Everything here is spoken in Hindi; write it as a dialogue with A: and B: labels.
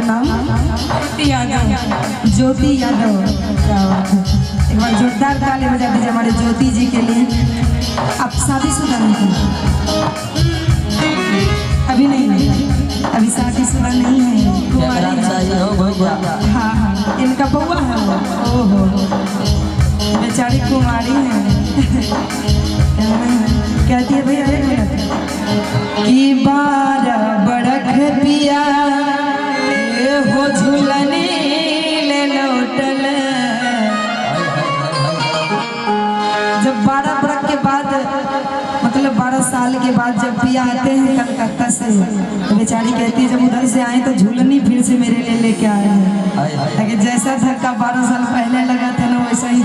A: नाम? ज्योति यादव। ज्योति यादव, क्या बात है। एक बार जोरदार ताली बजा दीजिए हमारे ज्योति जी के लिए। आप शादीशुदा नहीं हैं? अभी नहीं, अभी शादीशुदा नहीं है, कुंवारी है। हाँ हाँ, इनका बउआ है वो। ओहो, बेचारी कुंवारी है। कहती है भैया एक मिनट कि 12 बरख पिया हो झूलने ले लौटल। जब 12 बरख के बाद, मतलब 12 साल के बाद जब पिया आते हैं कलकत्ता से, तो बेचारी कहती है जब उधर से आए तो झूलनी फिर से मेरे लिए लेके आए हैं। जैसा धक्का 12 साल पहले लगा था ना, वैसा ही